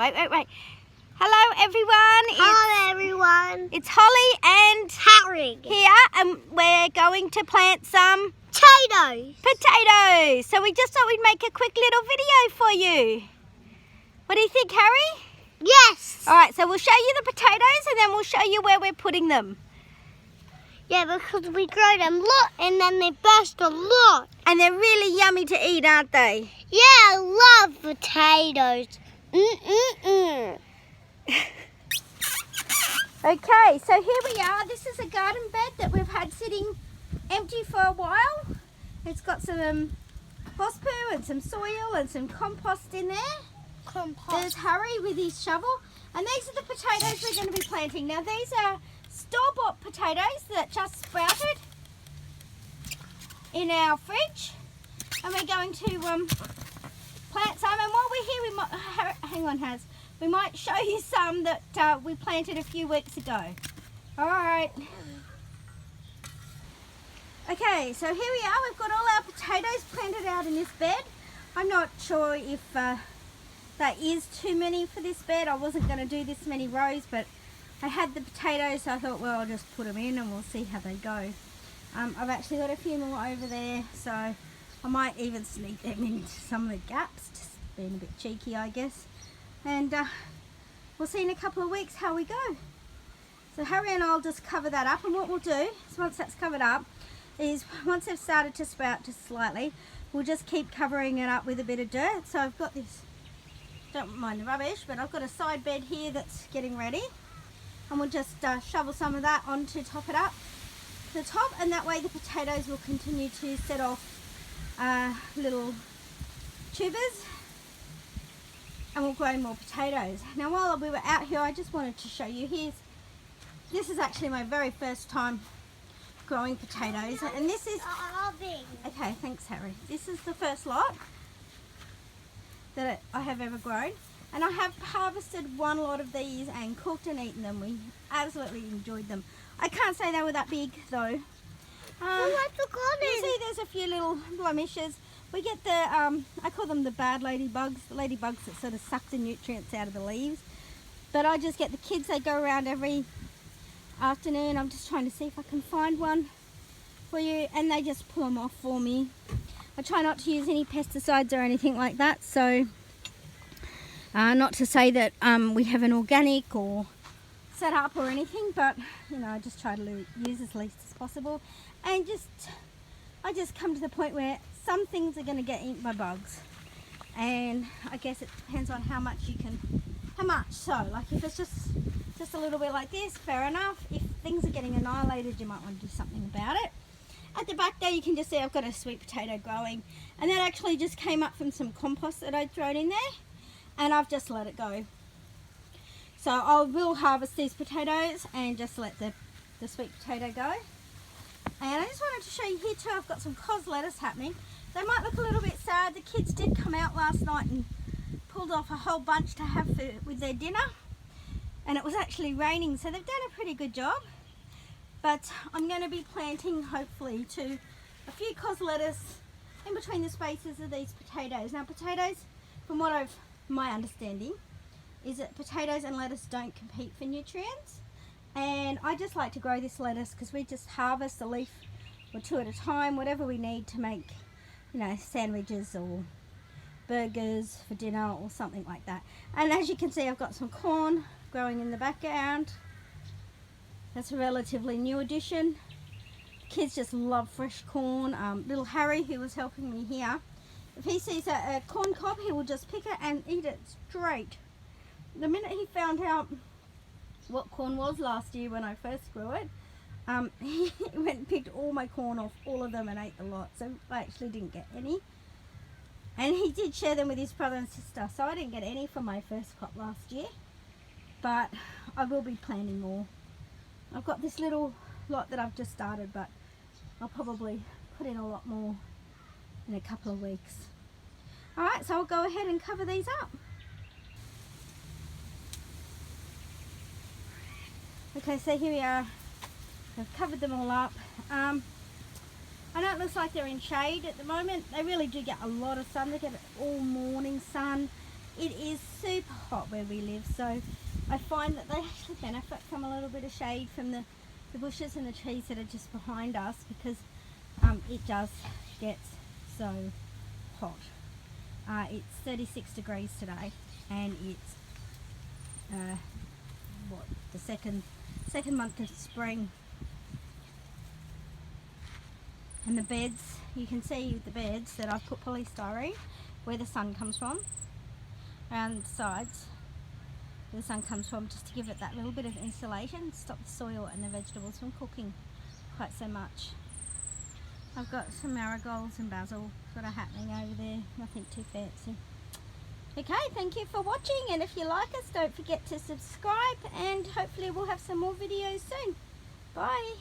Wait. Hello everyone. Hello everyone. It's Holly and Harry here, and we're going to plant some potatoes. So we just thought we'd make a quick little video for you. What do you think, Harry? Yes. All right, so we'll show you the potatoes and then we'll show you where we're putting them. Yeah, because we grow them a lot and then they burst a lot. And they're really yummy to eat, aren't they? Yeah, I love potatoes. Okay, so here we are. This is a garden bed that we've had sitting empty for a while. It's got some horse poo and some soil and some compost in there. There's Harry with his shovel. And these are the potatoes we're going to be planting. Now these are store-bought potatoes that just sprouted in our fridge. And we're going to plant some. And while we're here, we might, hang on Haz, we might show you some that we planted a few weeks ago. All right. Okay, so here we are. We've got all our potatoes planted out in this bed. I'm not sure if that is too many for this bed. I wasn't going to do this many rows, but I had the potatoes, so I thought, well, I'll just put them in and we'll see how they go. I've actually got a few more over there, so I might even sneak them into some of the gaps, just being a bit cheeky, I guess. And we'll see in a couple of weeks how we go. So Harry and I'll just cover that up, and what we'll do is once that's covered up is once they've started to sprout just slightly, we'll just keep covering it up with a bit of dirt. So I've got this, don't mind the rubbish, but I've got a side bed here that's getting ready, and we'll just shovel some of that on to top it up to the top, and that way the potatoes will continue to set off little tubers, and we'll grow more potatoes. Now while we were out here, I just wanted to show you, this is actually my very first time growing potatoes, and this is, okay, thanks Harry, this is the first lot that I have ever grown, and I have harvested one lot of these and cooked and eaten them. We absolutely enjoyed them. I can't say they were that big though. You see there's a few little blemishes. We get the, I call them the bad ladybugs, the ladybugs that sort of suck the nutrients out of the leaves. But I just get the kids, they go around every afternoon. I'm just trying to see if I can find one for you, and they just pull them off for me. I try not to use any pesticides or anything like that, so not to say that we have an organic or set up or anything, but you know, I just try to use as least as possible. And I just come to the point where some things are going to get eaten by bugs, and I guess it depends on how much you can, so like if it's just a little bit like this, fair enough. If things are getting annihilated, you might want to do something about it. At the back there you can just see I've got a sweet potato growing, and that actually just came up from some compost that I'd thrown in there, and I've just let it go. So I will harvest these potatoes and just let the sweet potato go. And I just wanted to show you here too, I've got some cos lettuce happening. They might look a little bit sad. The kids did come out last night and pulled off a whole bunch to have with their dinner. And it was actually raining, so they've done a pretty good job. But I'm going to be planting, hopefully, a few cos lettuce in between the spaces of these potatoes. Now potatoes, from what my understanding, is that potatoes and lettuce don't compete for nutrients. And I just like to grow this lettuce because we just harvest a leaf or two at a time, whatever we need to make, you know, sandwiches or burgers for dinner or something like that. And as you can see, I've got some corn growing in the background. That's a relatively new addition. Kids just love fresh corn. Little Harry, who was helping me here, if he sees a corn cob, he will just pick it and eat it straight. The minute he found out what corn was last year when I first grew it, he went and picked all my corn off, all of them, and ate a lot. So I actually didn't get any. And he did share them with his brother and sister, so I didn't get any from my first crop last year. But I will be planting more. I've got this little lot that I've just started, but I'll probably put in a lot more in a couple of weeks. Alright, so I'll go ahead and cover these up. Okay, so here we are. I've covered them all up. I know it looks like they're in shade at the moment. They really do get a lot of sun. They get all morning sun. it is super hot where we live, so I find that they actually benefit from a little bit of shade from the bushes and the trees that are just behind us, because it does get so hot. It's 36 degrees today, and it's the second month of spring. And the beds, you can see the beds that I've put polystyrene where the sun comes from, around the sides where the sun comes from, just to give it that little bit of insulation, stop the soil and the vegetables from cooking quite so much. I've got some marigolds and basil that are happening over there, nothing too fancy. Okay, thank you for watching, and if you like us, don't forget to subscribe, and hopefully we'll have some more videos soon. Bye.